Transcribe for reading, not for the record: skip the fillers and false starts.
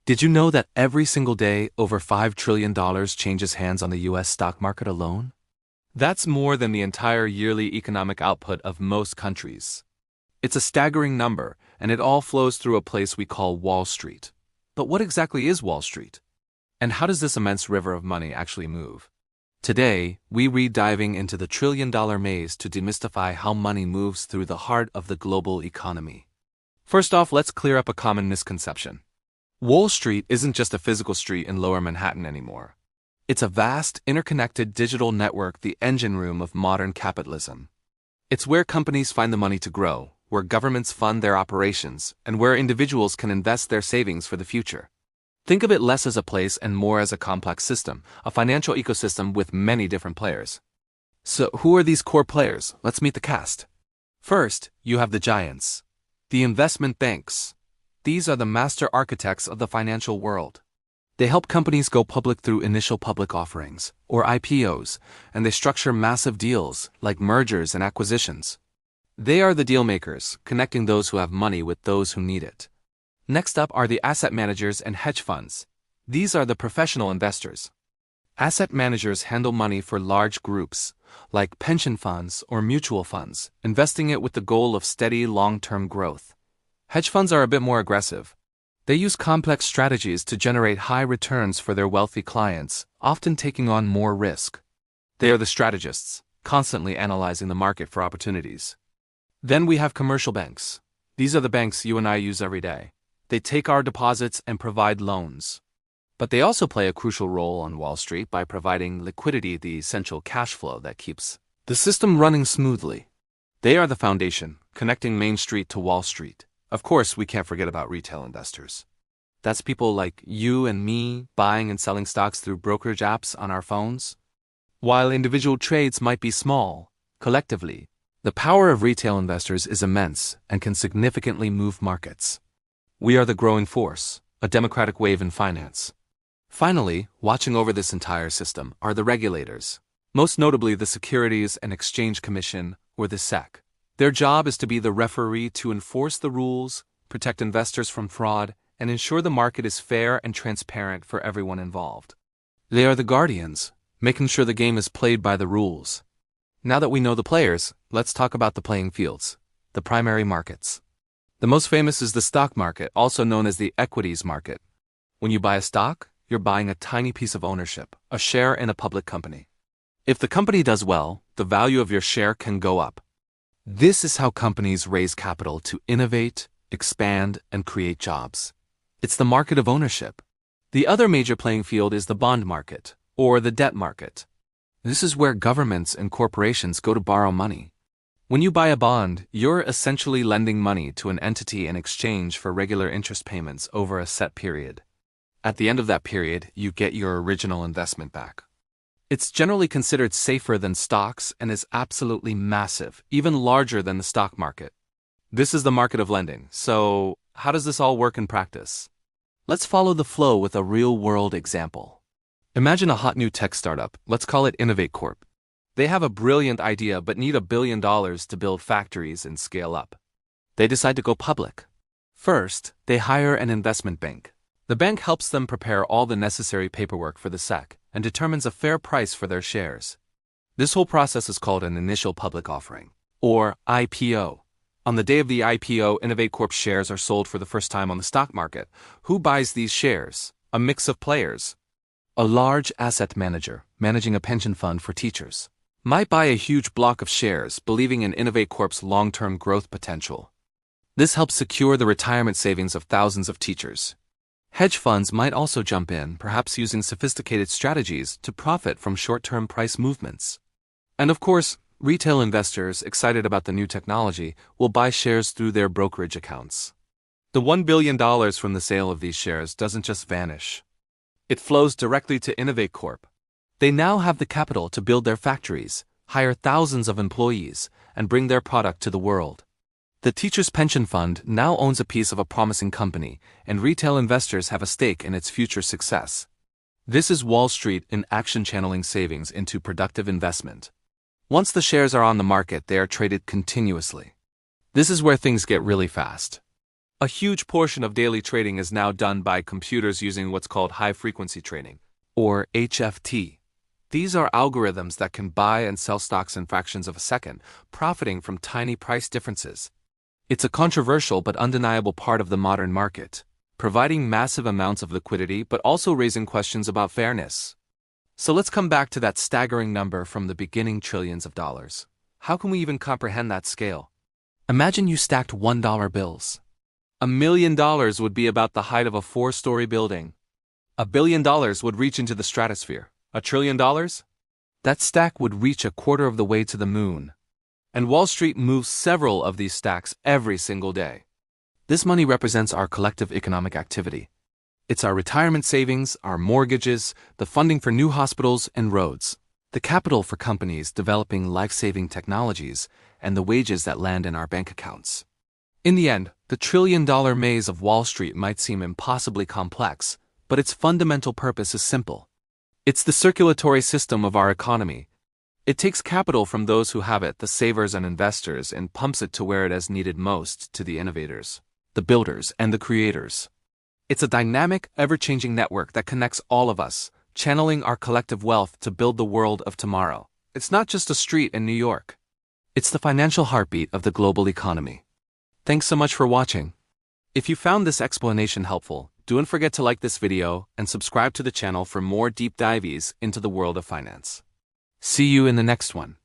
Did you know that every single day over $5 trillion changes hands on the US stock market alone? That's more than the entire yearly economic output of most countries. It's a staggering number, and it all flows through a place we call Wall Street. But what exactly is Wall Street? And how does this immense river of money actually move? Today, we diving into the trillion-dollar maze to demystify how money moves through the heart of the global economy. First off, let's clear up a common misconception. Wall Street isn't just a physical street in Lower Manhattan anymore. It's a vast, interconnected digital network, the engine room of modern capitalism. It's where companies find the money to grow, where governments fund their operations, and where individuals can invest their savings for the future. Think of it less as a place and more as a complex system, a financial ecosystem with many different players. So, who are these core players? Let's meet the cast. First, you have the giants, the investment banks. These are the master architects of the financial world. They help companies go public through initial public offerings, or IPOs, and they structure massive deals, like mergers and acquisitions. They are the deal makers, connecting those who have money with those who need it. Next up are the asset managers and hedge funds. These are the professional investors. Asset managers handle money for large groups, like pension funds or mutual funds, investing it with the goal of steady long-term growth. Hedge funds are a bit more aggressive. They use complex strategies to generate high returns for their wealthy clients, often taking on more risk. They are the strategists, constantly analyzing the market for opportunities. Then we have commercial banks. These are the banks you and I use every day. They take our deposits and provide loans. But they also play a crucial role on Wall Street by providing liquidity, the essential cash flow that keeps the system running smoothly. They are the foundation, connecting Main Street to Wall Street. Of course, we can't forget about retail investors. That's people like you and me buying and selling stocks through brokerage apps on our phones. While individual trades might be small, collectively, the power of retail investors is immense and can significantly move markets. We are the growing force, a democratic wave in finance. Finally, watching over this entire system are the regulators, most notably the Securities and Exchange Commission, or the SEC. Their job is to be the referee to enforce the rules, protect investors from fraud, and ensure the market is fair and transparent for everyone involved. They are the guardians, making sure the game is played by the rules. Now that we know the players, let's talk about the playing fields, the primary markets. The most famous is the stock market, also known as the equities market. When you buy a stock, you're buying a tiny piece of ownership, a share in a public company. If the company does well, the value of your share can go up. This is how companies raise capital to innovate, expand, and create jobs. It's the market of ownership. The other major playing field is the bond market, or the debt market. This is where governments and corporations go to borrow money. When you buy a bond, you're essentially lending money to an entity in exchange for regular interest payments over a set period. At the end of that period, you get your original investment back. It's generally considered safer than stocks and is absolutely massive, even larger than the stock market. This is the market of lending, so how does this all work in practice? Let's follow the flow with a real-world example. Imagine a hot new tech startup, let's call it Innovate Corp. They have a brilliant idea but need $1 billion to build factories and scale up. They decide to go public. First, they hire an investment bank. The bank helps them prepare all the necessary paperwork for the SEC and determines a fair price for their shares. This whole process is called an initial public offering, or IPO. On the day of the IPO, Innovate Corp shares are sold for the first time on the stock market. Who buys these shares? A mix of players. A large asset manager, managing a pension fund for teachers, might buy a huge block of shares, believing in Innovate Corp's long-term growth potential. This helps secure the retirement savings of thousands of teachers. Hedge funds might also jump in, perhaps using sophisticated strategies to profit from short-term price movements. And of course, retail investors excited about the new technology will buy shares through their brokerage accounts. The $1 billion from the sale of these shares doesn't just vanish. It flows directly to Innovate Corp. They now have the capital to build their factories, hire thousands of employees, and bring their product to the world. The Teachers' Pension Fund now owns a piece of a promising company, and retail investors have a stake in its future success. This is Wall Street in action, channeling savings into productive investment. Once the shares are on the market, they are traded continuously. This is where things get really fast. A huge portion of daily trading is now done by computers using what's called high-frequency trading, or HFT. These are algorithms that can buy and sell stocks in fractions of a second, profiting from tiny price differences. It's a controversial but undeniable part of the modern market, providing massive amounts of liquidity but also raising questions about fairness. So let's come back to that staggering number from the beginning: trillions of dollars. How can we even comprehend that scale? Imagine you stacked $1 bills. $1 million would be about the height of a 4-story building. $1 billion would reach into the stratosphere. $1 trillion? That stack would reach a quarter of the way to the moon. And Wall Street moves several of these stacks every single day. This money represents our collective economic activity. It's our retirement savings, our mortgages, the funding for new hospitals and roads, the capital for companies developing life-saving technologies, and the wages that land in our bank accounts. In the end, the trillion-dollar maze of Wall Street might seem impossibly complex, but its fundamental purpose is simple. It's the circulatory system of our economy. It takes capital from those who have it, the savers and investors, and pumps it to where it is needed most, to the innovators, the builders, and the creators. It's a dynamic, ever-changing network that connects all of us, channeling our collective wealth to build the world of tomorrow. It's not just a street in New York. It's the financial heartbeat of the global economy. Thanks so much for watching. If you found this explanation helpful, don't forget to like this video and subscribe to the channel for more deep dives into the world of finance. See you in the next one.